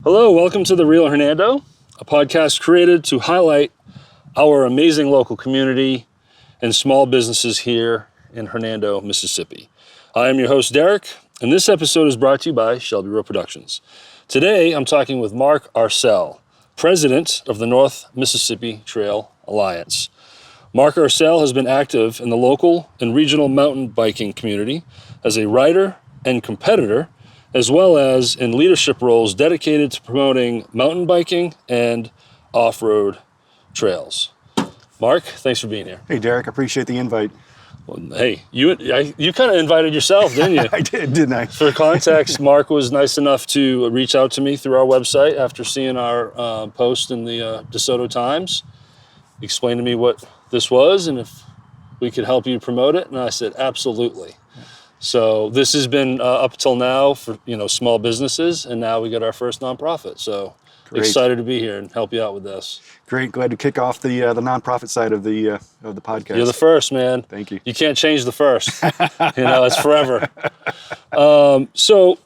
Hello, welcome to the Real Hernando, a podcast created to highlight our amazing local community and small businesses here in Hernando, Mississippi. I am your host, Derek, and this episode is brought to you by Shelby Road Productions. Today, I'm talking with Mark Arcelle, president of the North Mississippi Trail Alliance. Mark Arcelle has been active in the local and regional mountain biking community as a rider and competitor, as well as in leadership roles dedicated to promoting mountain biking and off-road trails. Mark, thanks for being here. Hey, Derek, I appreciate the invite. Well, hey, you kind of invited yourself, didn't you? I did, didn't I? For context, Mark was nice enough to reach out to me through our website after seeing our post in the Desoto Times. He explained to me what this was and if we could help you promote it, and I said, absolutely. So this has been up till now for small businesses, and now we got our first nonprofit. So Great. Excited to be here and help you out with this. Great, glad to kick off the nonprofit side of the podcast. You're the first, man. Thank you. You can't change the first. It's forever. So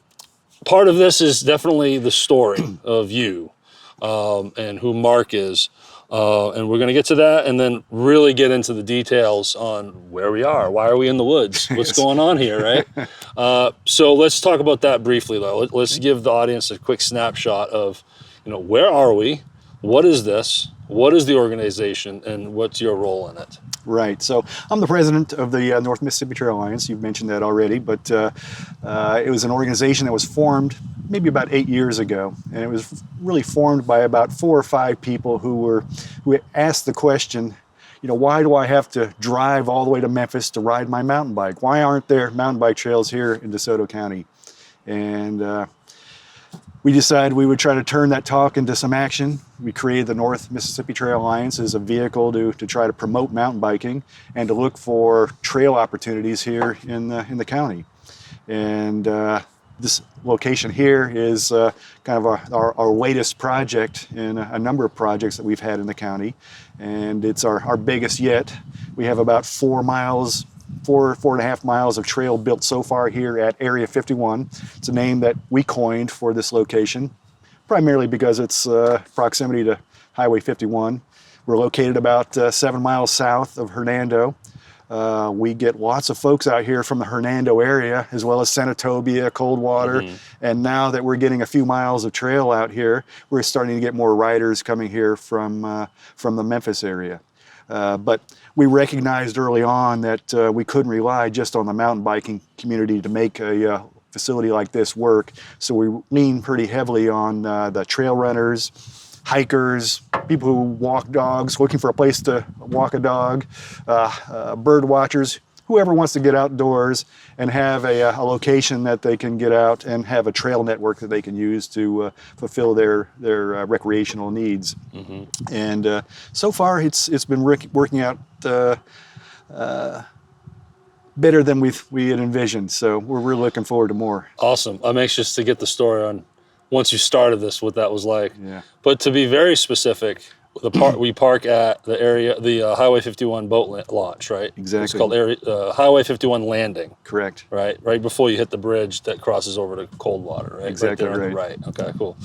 part of this is definitely the story of you and who Mark is. And we're going to get to that and then really get into the details on where we are. Why are we in the woods? What's going on here, right? So let's talk about that briefly, though. Let's give the audience a quick snapshot of, where are we? What is this? What is the organization? And what's your role in it? Right. So I'm the president of the North Mississippi Trail Alliance. You've mentioned that already, but it was an organization that was formed maybe about 8 years ago, and it was really formed by about 4 or 5 people who asked the question, why do I have to drive all the way to Memphis to ride my mountain bike? Why aren't there mountain bike trails here in DeSoto County? And we decided we would try to turn that talk into some action. We created the North Mississippi Trail Alliance as a vehicle to try to promote mountain biking and to look for trail opportunities here in the county. And this location here is kind of our latest project in a number of projects that we've had in the county. And it's our biggest yet. We have about 4.5 miles of trail built so far here at Area 51. It's a name that we coined for this location, primarily because it's proximity to Highway 51. We're located about 7 miles south of Hernando. We get lots of folks out here from the Hernando area, as well as Senatobia, Coldwater, and now that we're getting a few miles of trail out here, we're starting to get more riders coming here from the Memphis area. But we recognized early on that we couldn't rely just on the mountain biking community to make a facility like this work. So we lean pretty heavily on the trail runners, hikers, people who walk dogs, looking for a place to walk a dog, bird watchers, whoever wants to get outdoors and have a location that they can get out and have a trail network that they can use to fulfill their recreational needs. And so far it's been working out better than we had envisioned. So we're really looking forward to more. Awesome. I'm anxious to get the story on once you started this, what that was like. Yeah. But to be very specific, we park at the area, the Highway 51 boat launch, right? Exactly. It's called Highway 51 Landing. Correct. Right before you hit the bridge that crosses over to Coldwater, right? Exactly right. There right. On the right. Okay, cool.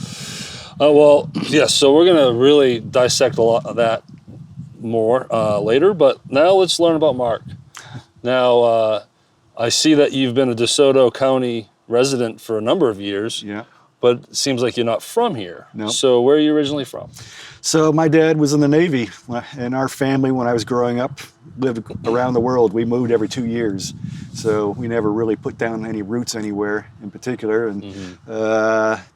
Well, yes. So we're gonna really dissect a lot of that more later. But now let's learn about Mark. Now, I see that you've been a DeSoto County resident for a number of years. Yeah. But it seems like you're not from here. No. So where are you originally from? So my dad was in the Navy, and our family, when I was growing up, lived around the world. We moved every 2 years, so we never really put down any roots anywhere in particular. And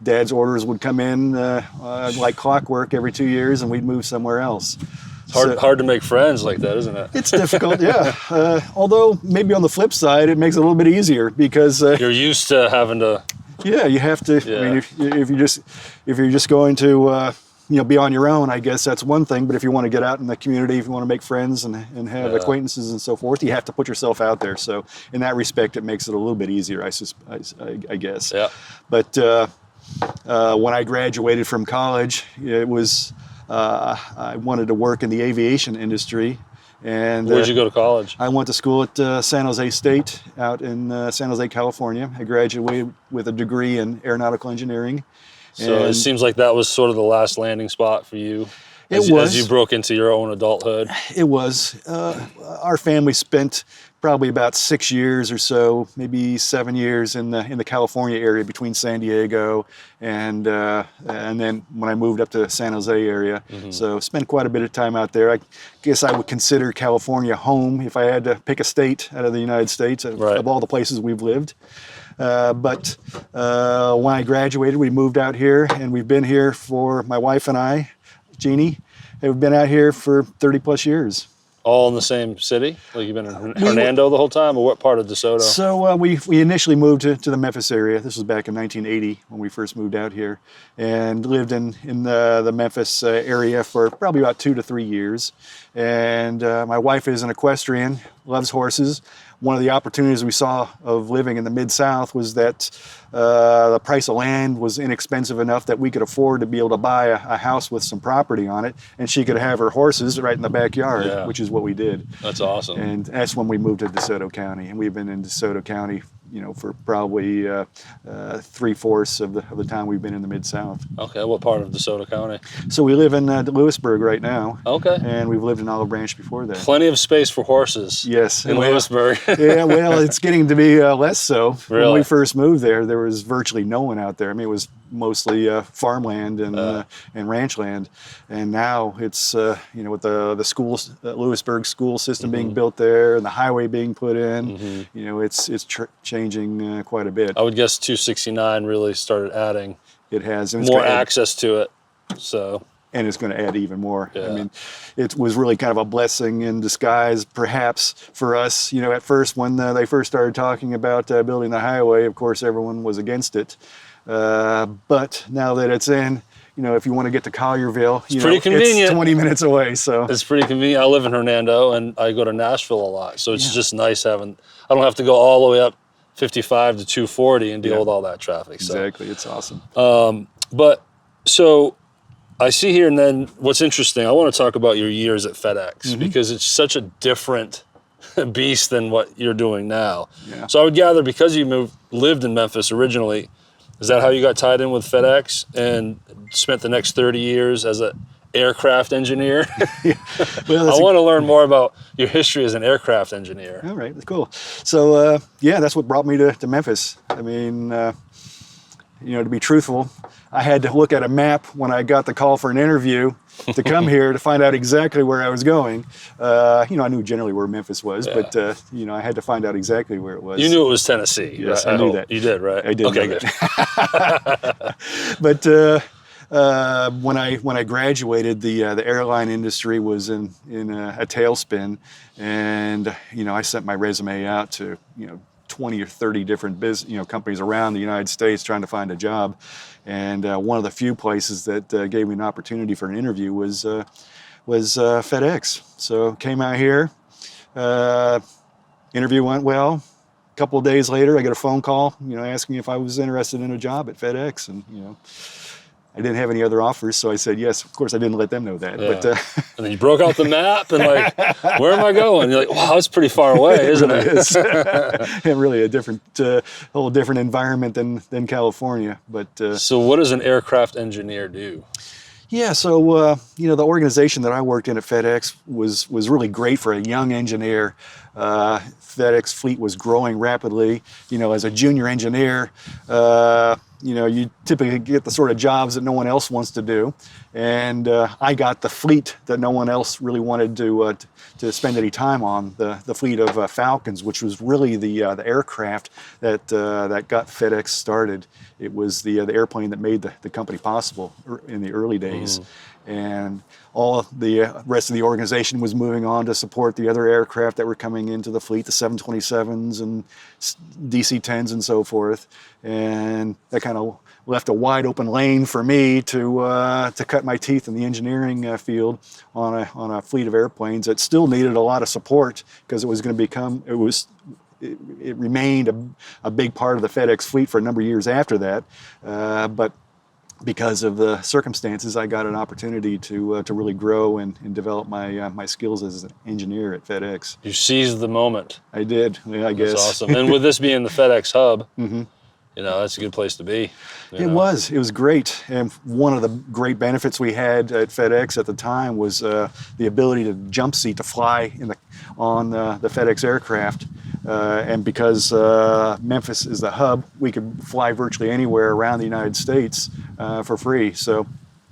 Dad's orders would come in like clockwork every 2 years, and we'd move somewhere else. It's hard to make friends like that, isn't it? It's difficult, yeah. Although maybe on the flip side, it makes it a little bit easier because you're used to having to. Yeah, you have to. Yeah. I mean, if you're just going to be on your own, I guess that's one thing. But if you want to get out in the community, if you want to make friends and have acquaintances and so forth, you have to put yourself out there. So in that respect, it makes it a little bit easier, I guess. Yeah. But when I graduated from college, it was I wanted to work in the aviation industry. And where'd you go to college? I went to school at San Jose State out in San Jose, California. I graduated with a degree in aeronautical engineering. So it seems like that was sort of the last landing spot for you as you broke into your own adulthood. It was. Our family spent probably about 6 years or so, maybe 7 years in the California area between San Diego and then when I moved up to San Jose area. So spent quite a bit of time out there. I guess I would consider California home if I had to pick a state out of the United States of all the places we've lived. But when I graduated, we moved out here, and we've been here for, my wife and I, Jeannie, have been out here for 30 plus years. All in the same city? Like you've been in Hernando the whole time, or what part of DeSoto? So we initially moved to the Memphis area. This was back in 1980 when we first moved out here, and lived in the Memphis area for probably about 2 to 3 years. And my wife is an equestrian, loves horses. One of the opportunities we saw of living in the Mid-South was that the price of land was inexpensive enough that we could afford to be able to buy a house with some property on it, and she could have her horses right in the backyard, which is what we did. That's awesome. And that's when we moved to DeSoto County, and we've been in DeSoto County, for probably 3/4 of the time we've been in the Mid-South. Okay, what part of DeSoto County? So we live in Lewisburg right now. Okay. And we've lived in Olive Branch before that. Plenty of space for horses. Yes. In Lewisburg. Yeah, well, it's getting to be less so. Really? When we first moved there was virtually no one out there. I mean, it was mostly farmland and ranch land. And now it's, with the schools, Lewisburg school system being built there and the highway being put in, it's changing quite a bit. I would guess 269 really started adding it has more access to it. So. And it's going to add even more. Yeah. I mean, it was really kind of a blessing in disguise, perhaps, for us. At first, when they first started talking about building the highway, of course, everyone was against it. But now that it's in, if you want to get to Collierville, it's pretty convenient. It's 20 minutes away. So it's pretty convenient. I live in Hernando, and I go to Nashville a lot. So it's just nice having, I don't have to go all the way up 55 to 240 and deal with all that traffic. So. Exactly. It's awesome. But so I see here, and then what's interesting, I want to talk about your years at FedEx because it's such a different beast than what you're doing now. Yeah. So I would gather because you lived in Memphis originally, is that how you got tied in with FedEx and spent the next 30 years as an aircraft engineer? Well, I want to learn more about your history as an aircraft engineer. All right, that's cool. So that's what brought me to Memphis. I mean, to be truthful, I had to look at a map when I got the call for an interview to come here to find out exactly where I was going. I knew generally where Memphis was, but I had to find out exactly where it was. You knew it was Tennessee. Yes, I knew that. You did, right? I did. Okay, good. But when I graduated, the airline industry was in a tailspin, and I sent my resume out to 20 or 30 different companies around the United States trying to find a job. And one of the few places that gave me an opportunity for an interview was FedEx. So came out here, interview went well. A couple of days later, I get a phone call, asking if I was interested in a job at FedEx, and I didn't have any other offers, so I said yes. Of course, I didn't let them know that. Yeah. But and then you broke out the map and where am I going? You're like, wow, that's pretty far away, isn't it? It is. And really a whole different environment than California. But so, what does an aircraft engineer do? Yeah, so the organization that I worked in at FedEx was really great for a young engineer. FedEx fleet was growing rapidly. As a junior engineer, you typically get the sort of jobs that no one else wants to do, and I got the fleet that no one else really wanted to spend any time on. The fleet of Falcons, which was really the aircraft that got FedEx started. It was the airplane that made the company possible in the early days. And all of the rest of the organization was moving on to support the other aircraft that were coming into the fleet, the 727s and DC-10s and so forth. And that kind of left a wide open lane for me to cut my teeth in the engineering field on a fleet of airplanes that still needed a lot of support because it was going to become, it remained a big part of the FedEx fleet for a number of years after that. But because of the circumstances, I got an opportunity to really grow and develop my skills as an engineer at FedEx. You seized the moment. I did, I guess. That's awesome. And with this being the FedEx hub, That's a good place to be. It was great. And one of the great benefits we had at FedEx at the time was the ability to jump seat, to fly on the FedEx aircraft. And because Memphis is the hub, we could fly virtually anywhere around the United States for free. So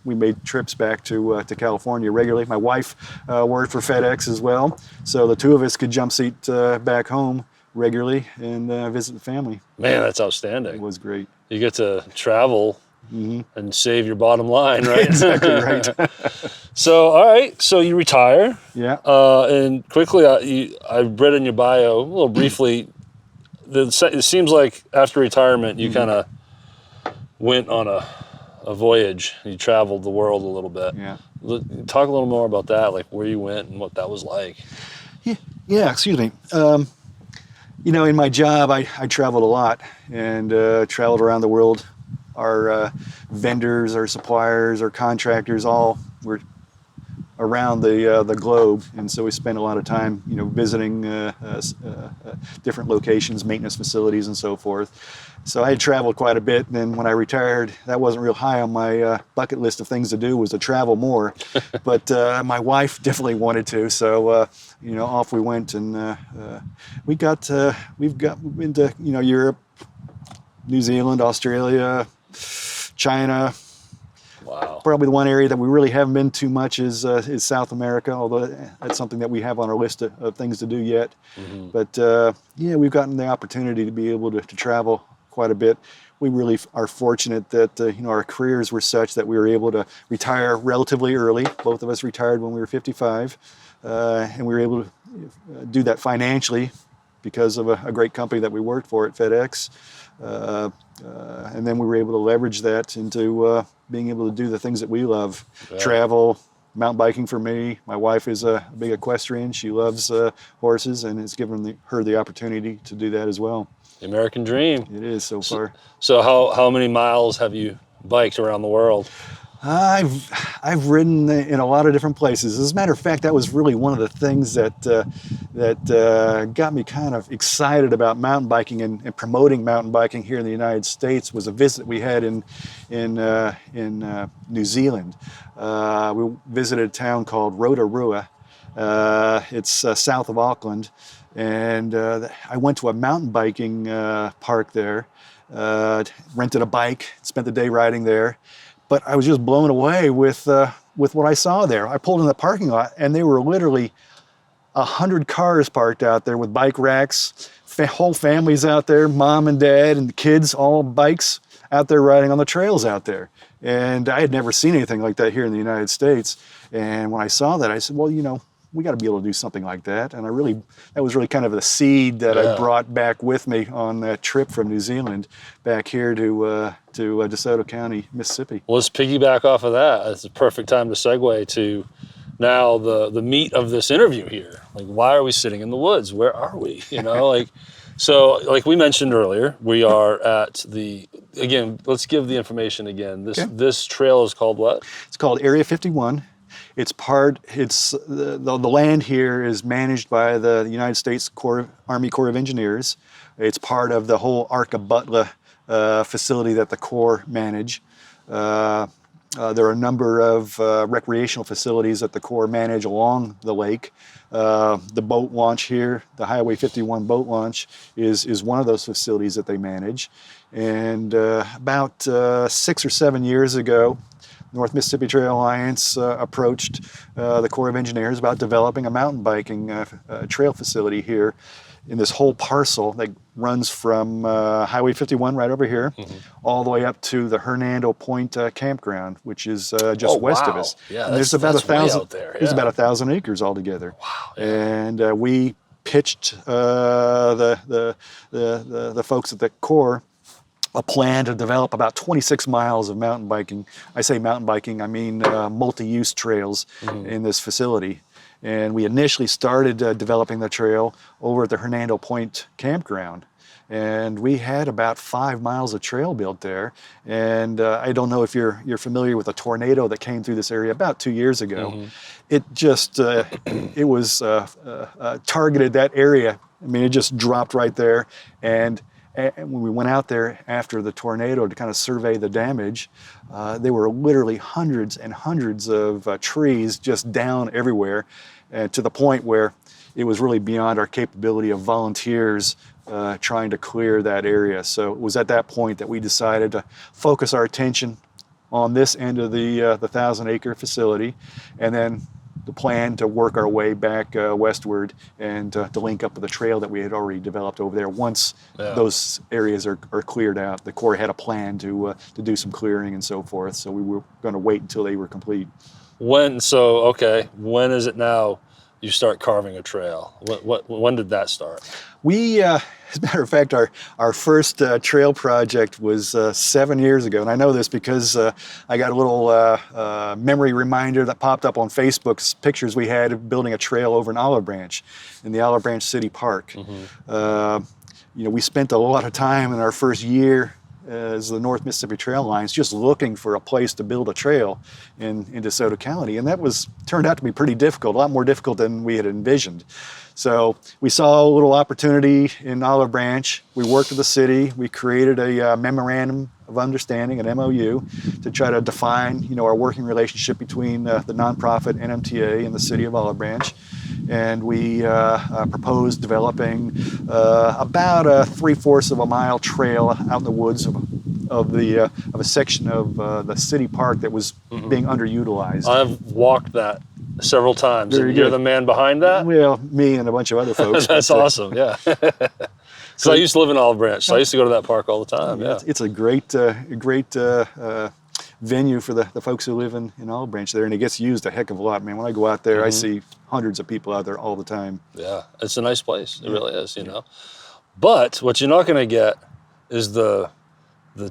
we made trips back to California regularly. My wife worked for FedEx as well, so the two of us could jump seat back home regularly and visit the family. Man, that's outstanding. It was great. You get to travel and save your bottom line, right? Exactly right. So, all right, so you retire. Yeah. And quickly, I read in your bio, a little briefly, it seems like after retirement, you kind of went on a voyage. You traveled the world a little bit. Yeah. Talk a little more about that, like where you went and what that was like. Yeah, excuse me. In my job, I traveled a lot and traveled around the world. Our vendors, our suppliers, our contractors, all were around the globe, and so we spent a lot of time, visiting different locations, maintenance facilities, and so forth. So I had traveled quite a bit, and then when I retired, that wasn't real high on my bucket list of things to do, was to travel more. But my wife definitely wanted to, so off we went, and we've been to Europe, New Zealand, Australia, China. Wow. Probably the one area that we really haven't been too much is South America, although that's something that we have on our list of things to do yet. But we've gotten the opportunity to be able to travel quite a bit. We really are fortunate that our careers were such that we were able to retire relatively early. Both of us retired when we were 55, and we were able to do that financially because of a great company that we worked for at FedEx. And then we were able to leverage that into being able to do the things that we love. Yeah. Travel, mountain biking for me. My wife is a big equestrian. She loves horses, and it's given her the opportunity to do that as well. The American dream. It is so far. So how many miles have you biked around the world? I've ridden in a lot of different places. As a matter of fact, that was really one of the things that got me kind of excited about mountain biking and promoting mountain biking here in the United States. Was a visit we had in New Zealand. We visited a town called Rotorua. It's south of Auckland, and I went to a mountain biking park there. Rented a bike, spent the day riding there. But I was just blown away with what I saw there. I pulled in the parking lot, and there were literally 100 cars parked out there with bike racks, whole families out there, mom and dad and the kids, all bikes out there riding on the trails out there. And I had never seen anything like that here in the United States. And when I saw that, I said, well, we got to be able to do something like that. And that was really kind of a seed that I brought back with me on that trip from New Zealand back here to Desoto County, Mississippi. Well, let's piggyback off of that. It's a perfect time to segue to now the meat of this interview here. Like, why are we sitting in the woods? Where are we? So like we mentioned earlier, we are at again, let's give the information again. This trail is called what? It's called Area 51. The land here is managed by the United States Army Corps of Engineers. It's part of the whole Arcabutla facility that the Corps manage. There are a number of recreational facilities that the Corps manage along the lake. The boat launch here, the Highway 51 boat launch, is one of those facilities that they manage. And about 6 or 7 years ago, North Mississippi Trail Alliance approached the Corps of Engineers about developing a mountain biking trail facility here in this whole parcel that runs from Highway 51 right over here, all the way up to the Hernando Point campground, which is just west of us. Yeah, and there's about 1,000. There's about 1,000 acres altogether. Wow. Yeah. And we pitched the folks at the Corps a plan to develop about 26 miles of mountain biking. I say mountain biking, I mean multi-use trails in this facility. And we initially started developing the trail over at the Hernando Point campground. And we had about 5 miles of trail built there. And I don't know if you're familiar with a tornado that came through this area about 2 years ago. It just, it was targeted that area. I mean, it just dropped right there. And And when we went out there after the tornado to kind of survey the damage, there were literally hundreds and hundreds of trees just down everywhere, to the point where it was really beyond our capability of volunteers trying to clear that area. So it was at that point that we decided to focus our attention on this end of the 1,000-acre facility, and then the plan to work our way back westward and to link up with the trail that we had already developed over there. Once those areas are cleared out, the Corps had a plan to do some clearing and so forth. So we were going to wait until they were complete. When is it now you start carving a trail? When did that start? We, as a matter of fact, our first trail project was 7 years ago. And I know this because I got a little memory reminder that popped up on Facebook's pictures we had of building a trail over in Olive Branch, in the Olive Branch City Park. We spent a lot of time in our first year as the North Mississippi Trail Lines just looking for a place to build a trail in Desoto County. And that turned out to be pretty difficult, a lot more difficult than we had envisioned. So we saw a little opportunity in Olive Branch. We worked with the city. We created a memorandum of understanding, an MOU, to try to define, our working relationship between the nonprofit NMTA and the city of Olive Branch. And we proposed developing about a 3/4 of a mile trail out in the woods of a section of the city park that was being underutilized. I've walked that several times. Very You're good. the man behind that? Well, me and a bunch of other folks. That's awesome, yeah. So I used to live in Olive Branch, so I used to go to that park all the time. Yeah, It's a great venue for the folks who live in Olive Branch there, and it gets used a heck of a lot, man. When I go out there, I see hundreds of people out there all the time. Yeah, it's a nice place. It really is, But what you're not going to get is the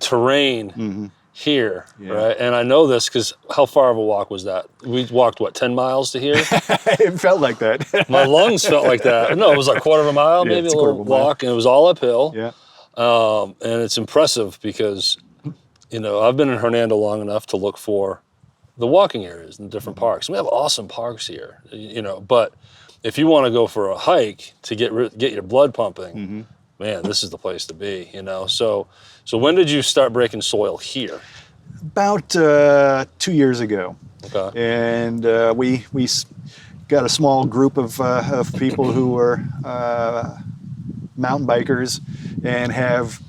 terrain here, right? And I know this because how far of a walk was that? We walked, 10 miles to here? It felt like that. My lungs felt like that. No, it was like a quarter of a mile, maybe a little walk, and it was all uphill. Yeah. And it's impressive because, I've been in Hernando long enough to look for the walking areas in different parks. We have awesome parks here, but if you want to go for a hike to get your blood pumping, man, this is the place to be, So when did you start breaking soil here? About 2 years ago. Okay. And we got a small group of people who were mountain bikers and have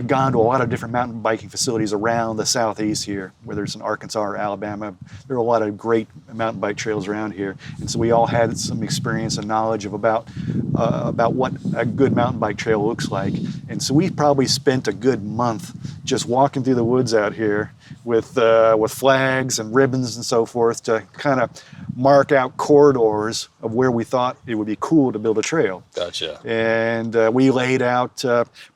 gone to a lot of different mountain biking facilities around the southeast here, whether it's in Arkansas or Alabama. There are a lot of great mountain bike trails around here, and so we all had some experience and knowledge about what a good mountain bike trail looks like. And so we probably spent a good month just walking through the woods out here with flags and ribbons and so forth to kind of mark out corridors of where we thought it would be cool to build a trail. Gotcha. And we laid out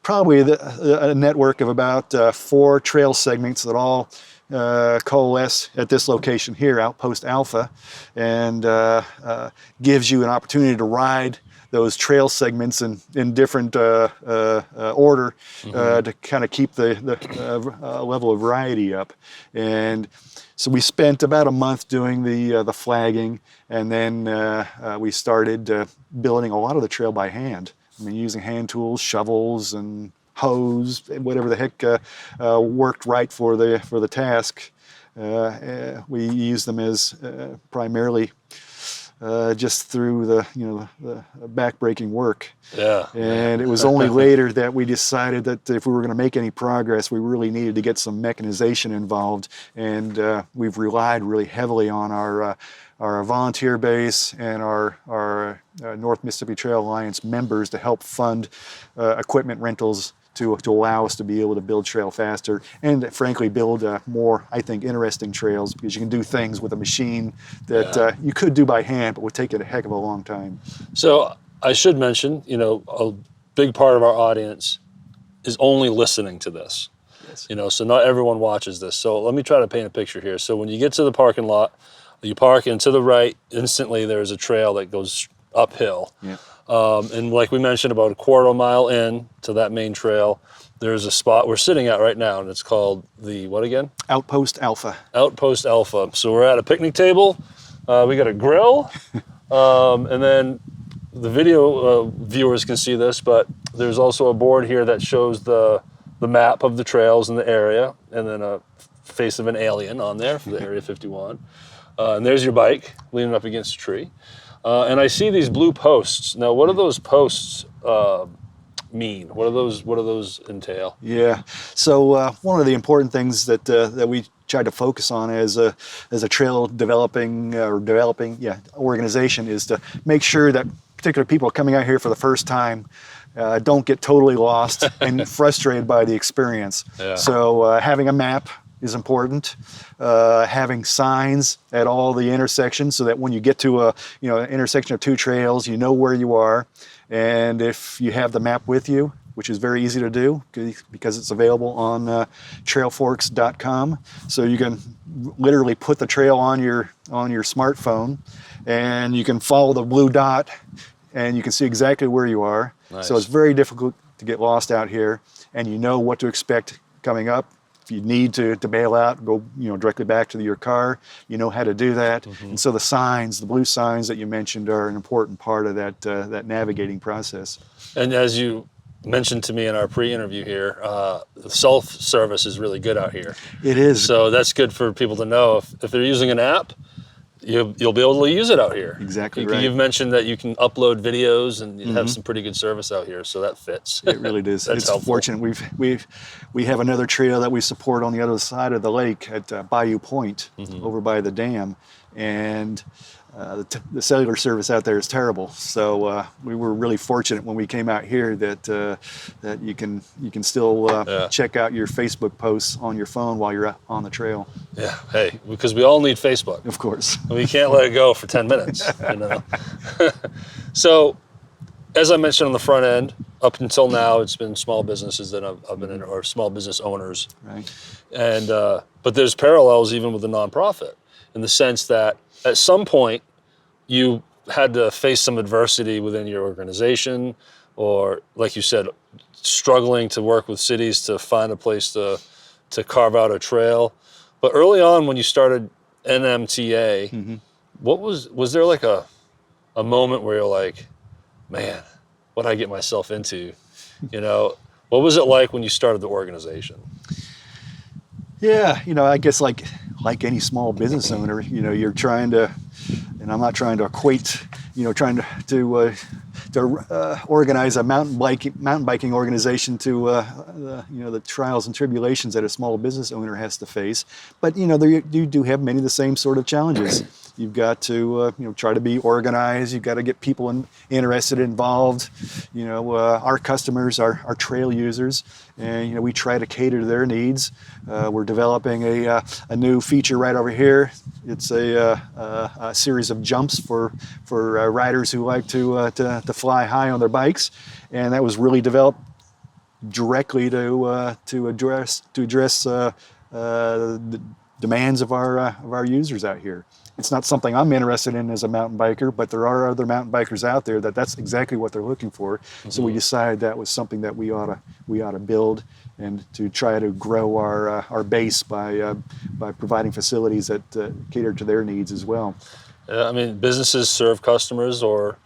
probably a network of about 4 trail segments that all coalesce at this location here, Outpost Alpha, and gives you an opportunity to ride those trail segments in different order to kind of keep the level of variety up. And so we spent about a month doing the flagging, and then we started building a lot of the trail by hand. I mean, using hand tools, shovels, and hose, whatever the heck worked right for the task. We used them as primarily just through the back-breaking work. Yeah. And it was only later that we decided that if we were going to make any progress, we really needed to get some mechanization involved. And we've relied really heavily on our volunteer base and our North Mississippi Trail Alliance members to help fund equipment rentals to allow us to be able to build trail faster and frankly build more, I think, interesting trails, because you can do things with a machine that you could do by hand but would take it a heck of a long time. So I should mention, a big part of our audience is only listening to this. Yes. So not everyone watches this. So let me try to paint a picture here. So when you get to the parking lot, you park, and to the right, instantly there's a trail that goes uphill. Yeah. And like we mentioned, about a quarter mile in to that main trail, there's a spot we're sitting at right now, and it's called the, what again? Outpost Alpha. Outpost Alpha. So we're at a picnic table. We got a grill, and then the video viewers can see this, but there's also a board here that shows the map of the trails in the area, and then a face of an alien on there for the Area 51. And there's your bike leaning up against a tree. And I see these blue posts. Now, what do those posts mean? What do those entail? Yeah. So one of the important things that we try to focus on as a trail developing organization is to make sure that particular people coming out here for the first time don't get totally lost and frustrated by the experience. Yeah. So having a map is important. Having signs at all the intersections so that when you get to an intersection of two trails, you know where you are. And if you have the map with you, which is very easy to do because it's available on trailforks.com, so you can literally put the trail on your smartphone, and you can follow the blue dot, and you can see exactly where you are. Nice. So it's very difficult to get lost out here, and you know what to expect coming up. If you need to bail out, go directly back to your car, you know how to do that. Mm-hmm. And so the signs, the blue signs that you mentioned, are an important part of that navigating process. And as you mentioned to me in our pre-interview here, the self-service is really good out here. It is. So that's good for people to know. If they're using an app, you'll be able to use it out here. Exactly right. You've mentioned that you can upload videos and you have some pretty good service out here, so that fits. It really does. That's it's helpful. Fortunate. We have another trail that we support on the other side of the lake at Bayou Point, over by the dam, and the cellular service out there is terrible. So we were really fortunate when we came out here that you can still check out your Facebook posts on your phone while you're on the trail. Yeah, hey, because we all need Facebook. Of course. We can't let it go for 10 minutes, So, as I mentioned on the front end, up until now, it's been small businesses that I've been in, or small business owners. Right. And but there's parallels even with the nonprofit, in the sense that at some point you had to face some adversity within your organization, or like you said, struggling to work with cities to find a place to carve out a trail. But early on when you started NMTA, what was there like a moment where you're like, man, what did I get myself into? What was it like when you started the organization? Yeah, I guess like any small business owner, you're trying to, and I'm not trying to equate, trying to organize a mountain biking organization to the trials and tribulations that a small business owner has to face. But you do have many of the same sort of challenges. You've got to try to be organized. You've got to get people interested, involved. Our customers are trail users, and we try to cater to their needs. We're developing a new feature right over here. It's a series of jumps for riders who like to fly high on their bikes, and that was really developed directly to address the demands of our users out here. It's not something I'm interested in as a mountain biker, but there are other mountain bikers out there that's exactly what they're looking for. So we decided that was something that we ought to build, and to try to grow our base by providing facilities that cater to their needs as well. I mean, businesses serve customers or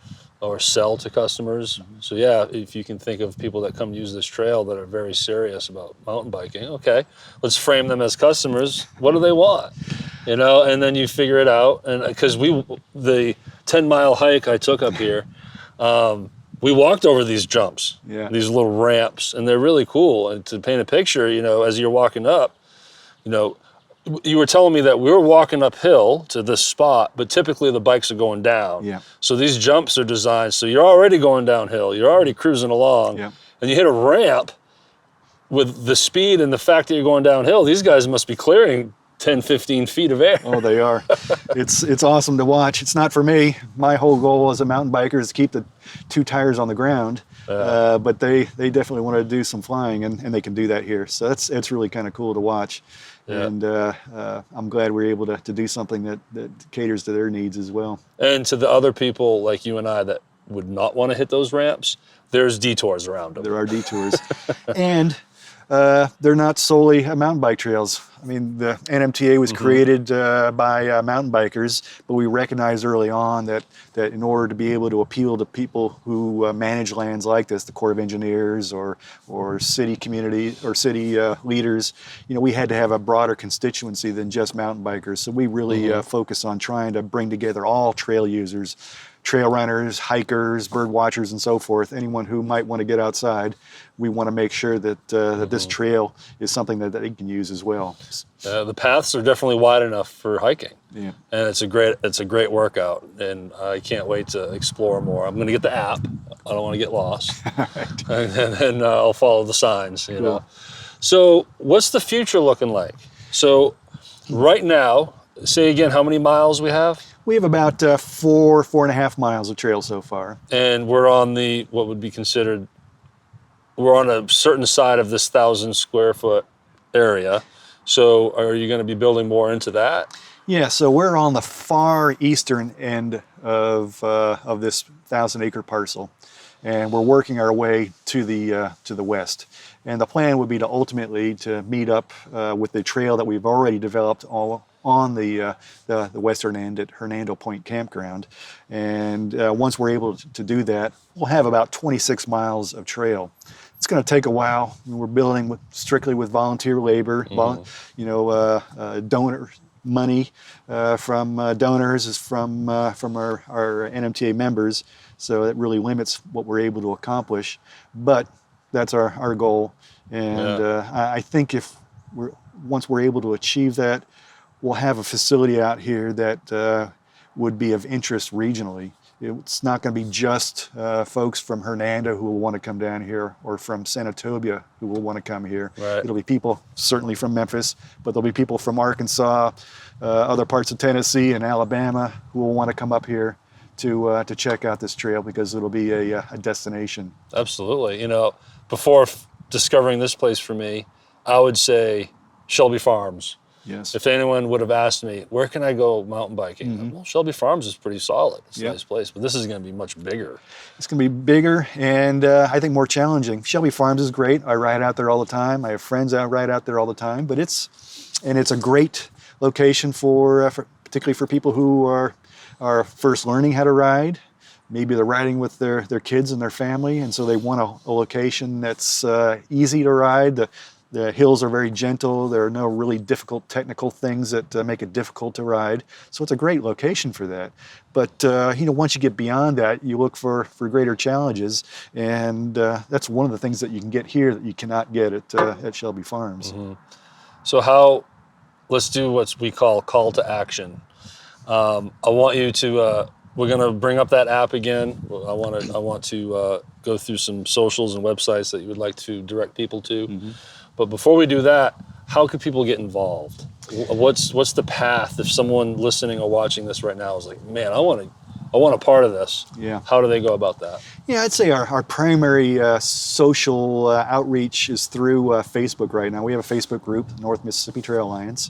sell to customers. So yeah, if you can think of people that come use this trail that are very serious about mountain biking, okay, let's frame them as customers. What do they want? And then you figure it out. And because the 10-mile hike I took up here, we walked over these jumps, these little ramps, and they're really cool. And to paint a picture, as you're walking up, you were telling me that we were walking uphill to this spot, but typically the bikes are going down. Yeah. So these jumps are designed so you're already going downhill, you're already cruising along, and you hit a ramp. With the speed and the fact that you're going downhill, these guys must be clearing 10, 15 feet of air. Oh, they are. It's awesome to watch. It's not for me. My whole goal as a mountain biker is to keep the two tires on the ground. But they definitely want to do some flying, and they can do that here. So it's really kind of cool to watch. Yeah. And I'm glad we're able to do something that caters to their needs as well. And to the other people like you and I that would not want to hit those ramps, there's detours around them. There are detours. And They're not solely mountain bike trails. I mean, the NMTA was created by mountain bikers, but we recognized early on that in order to be able to appeal to people who manage lands like this, the Corps of Engineers or city community or city leaders, we had to have a broader constituency than just mountain bikers. So we really focus on trying to bring together all trail users, trail runners, hikers, bird watchers, and so forth. Anyone who might want to get outside, we want to make sure that that this trail is something that they can use as well. The paths are definitely wide enough for hiking. Yeah. And it's a great workout, and I can't wait to explore more. I'm going to get the app. I don't want to get lost. Right. And then I'll follow the signs. You Cool. know. So what's the future looking like? So right now, say again how many miles we have? We have about 4.5 miles of trail so far. And we're on what would be considered, we're on a certain side of this 1,000 square foot area. So are you going to be building more into that? Yeah, so we're on the far eastern end of this 1,000-acre parcel, and we're working our way to the west. And the plan would be to ultimately to meet up with the trail that we've already developed all on the western end at Hernando Point Campground. And once we're able to do that, we'll have about 26 miles of trail. It's going to take a while. We're building strictly with volunteer labor, donor money from donors is from our NMTA members. So it really limits what we're able to accomplish. But that's our goal. And I think once we're able to achieve that, we'll have a facility out here that would be of interest regionally. It's not going to be just folks from Hernando who will want to come down here, or from Senatobia who will want to come here. Right. It'll be people certainly from Memphis, but there'll be people from Arkansas, other parts of Tennessee and Alabama who will want to come up here to check out this trail, because it'll be a destination. Absolutely. Before discovering this place for me, I would say Shelby Farms. Yes. If anyone would have asked me, where can I go mountain biking? Well, Shelby Farms is pretty solid. It's a nice place, but this is going to be much bigger. It's going to be bigger and I think more challenging. Shelby Farms is great. I ride out there all the time. I have friends out ride out there all the time, but it's a great location for particularly for people who are first learning how to ride. Maybe they're riding with their kids and their family, and so they want a location that's easy to ride. The hills are very gentle. There are no really difficult technical things that make it difficult to ride. So it's a great location for that. But once you get beyond that, you look for greater challenges, and that's one of the things that you can get here that you cannot get at Shelby Farms. So let's do what we call to action. I want you to. We're going to bring up that app again. I want to go through some socials and websites that you would like to direct people to. But before we do that, how can people get involved? What's the path if someone listening or watching this right now is like, man, I want a part of this? Yeah. How do they go about that? Yeah, I'd say our primary social outreach is through Facebook right now. We have a Facebook group, North Mississippi Trail Alliance.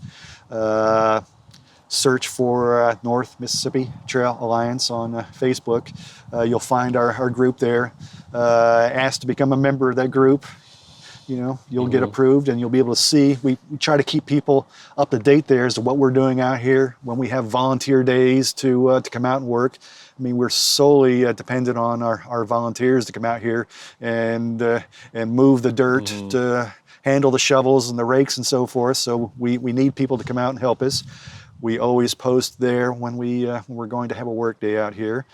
Search for North Mississippi Trail Alliance on Facebook. You'll find our group there. Ask to become a member of that group. You'll get approved, and you'll be able to see. We try to keep people up to date there as to what we're doing out here. When we have volunteer days to come out and work, I mean, we're solely dependent on our volunteers to come out here and move the dirt, to handle the shovels and the rakes and so forth. So we need people to come out and help us. We always post there when we're going to have a work day out here.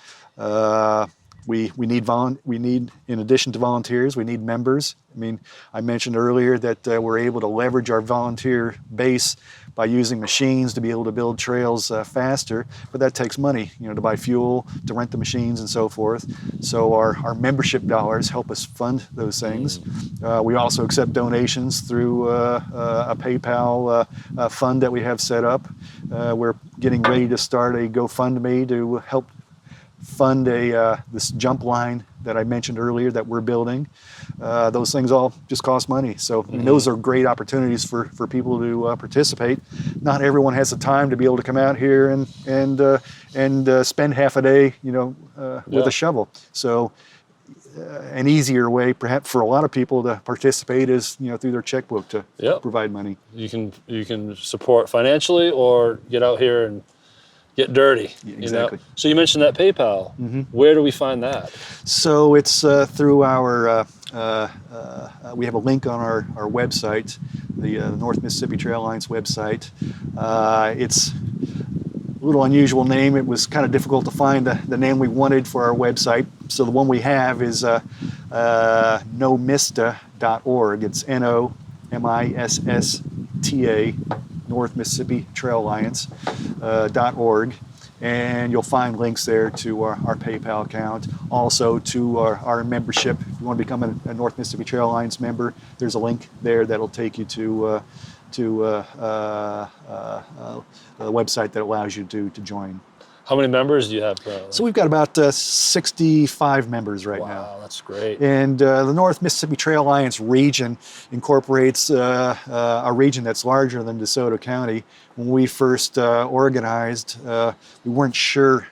We need, in addition to volunteers, we need members. I mean, I mentioned earlier that we're able to leverage our volunteer base by using machines to be able to build trails faster, but that takes money, to buy fuel, to rent the machines and so forth. So our membership dollars help us fund those things. We also accept donations through a PayPal fund that we have set up. We're getting ready to start a GoFundMe to help fund this jump line that I mentioned earlier that we're building. Those things all just cost money. So I mean, those are great opportunities for people to participate. Not everyone has the time to be able to come out here and spend half a day, with a shovel. So an easier way, perhaps for a lot of people to participate is, through their checkbook to Yep. provide money. You can support financially or get out here and get dirty. Yeah, exactly. So you mentioned that PayPal. Mm-hmm. Where do we find that? So it's through our, we have a link on our website, the North Mississippi Trail Alliance website. It's a little unusual name. It was kind of difficult to find the name we wanted for our website. So the one we have is nomista.org. It's NOMISSTA, North Mississippi Trail Alliance .org. And you'll find links there to our PayPal account, also to our membership. If you want to become a North Mississippi Trail Alliance member, there's a link there that'll take you to the website that allows you to join. How many members do you have currently? So we've got about 65 members right now. Wow, that's great. And the North Mississippi Trail Alliance region incorporates a region that's larger than DeSoto County. When we first organized, we weren't sure,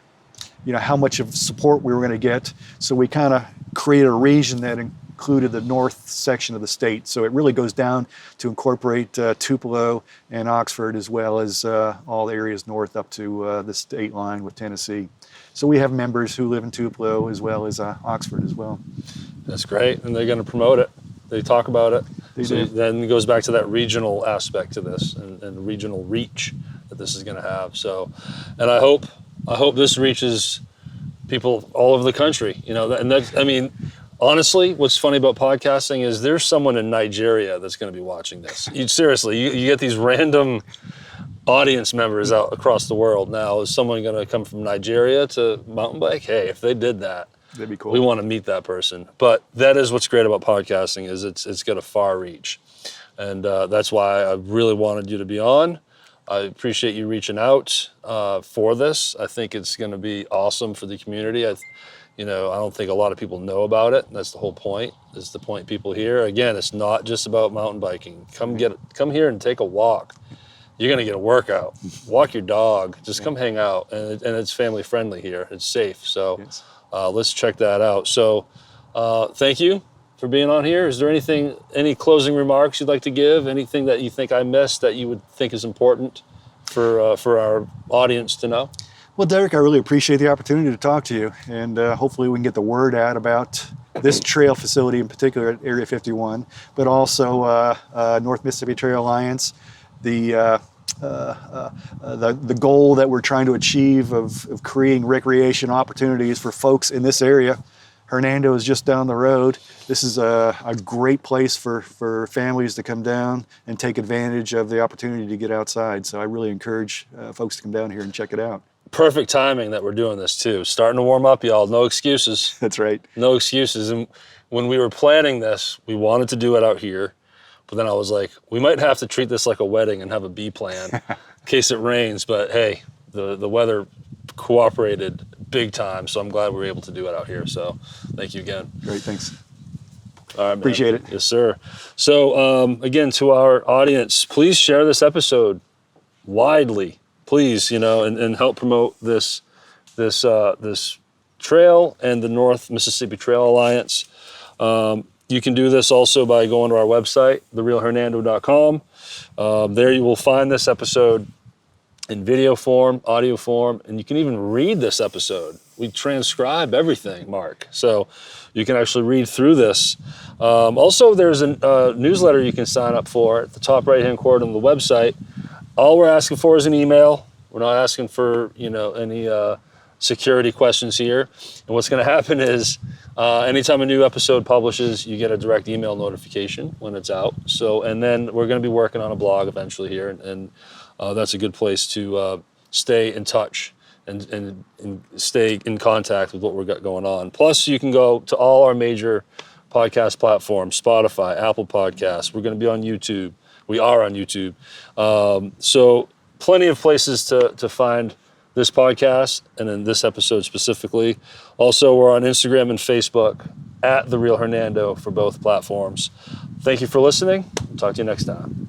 how much of support we were going to get. So we kind of created a region that included the north section of the state. So it really goes down to incorporate Tupelo and Oxford, as well as all the areas north up to the state line with Tennessee. So we have members who live in Tupelo as well as Oxford as well. That's great, and they're going to promote it. They talk about it. They so do. Then it goes back to that regional aspect to this and regional reach that this is going to have. So, and I hope this reaches people all over the country. And that's, honestly, what's funny about podcasting is there's someone in Nigeria that's going to be watching this. Seriously, you get these random audience members out across the world. Now, is someone going to come from Nigeria to mountain bike? Hey, if they did that, that'd be cool. We want to meet that person. But that is what's great about podcasting is it's got a far reach. And that's why I really wanted you to be on. I appreciate you reaching out for this. I think it's going to be awesome for the community. I don't think a lot of people know about it. That's the whole point, is to point people here. Again, it's not just about mountain biking. Come here and take a walk. You're going to get a workout. Walk your dog. Just come hang out. And it's family friendly here. It's safe. So Yes. Let's check that out. So thank you for being on here. Is there any closing remarks you'd like to give? Anything that you think I missed that you would think is important for our audience to know? Well, Derek, I really appreciate the opportunity to talk to you, and hopefully we can get the word out about this trail facility in particular at Area 51, but also North Mississippi Trail Alliance, the goal that we're trying to achieve of creating recreation opportunities for folks in this area. Hernando is just down the road. This is a great place for families to come down and take advantage of the opportunity to get outside. So I really encourage folks to come down here and check it out. Perfect timing that we're doing this too. Starting to warm up, y'all. No excuses. That's right. No excuses. And when we were planning this, we wanted to do it out here. But then I was like, we might have to treat this like a wedding and have a B plan in case it rains. But hey, the weather cooperated big time. So I'm glad we were able to do it out here. So thank you again. Great, thanks. All right, Appreciate it. Yes, sir. So again, to our audience, please share this episode widely, please, and help promote this trail and the North Mississippi Trail Alliance. You can do this also by going to our website, therealhernando.com. There you will find this episode in video form, audio form, and you can even read this episode. We transcribe everything, Mark. So you can actually read through this. Also, there's a newsletter you can sign up for at the top right-hand corner on the website. All we're asking for is an email. We're not asking for any security questions here. And what's going to happen is anytime a new episode publishes, you get a direct email notification when it's out. So, and then we're going to be working on a blog eventually here, and that's a good place to stay in touch and stay in contact with what we've got going on. Plus, you can go to all our major podcast platforms: Spotify, Apple Podcasts. We're going to be on YouTube. We are on YouTube. So plenty of places to find this podcast and in this episode specifically. Also, we're on Instagram and Facebook at The Real Hernando for both platforms. Thank you for listening. Talk to you next time.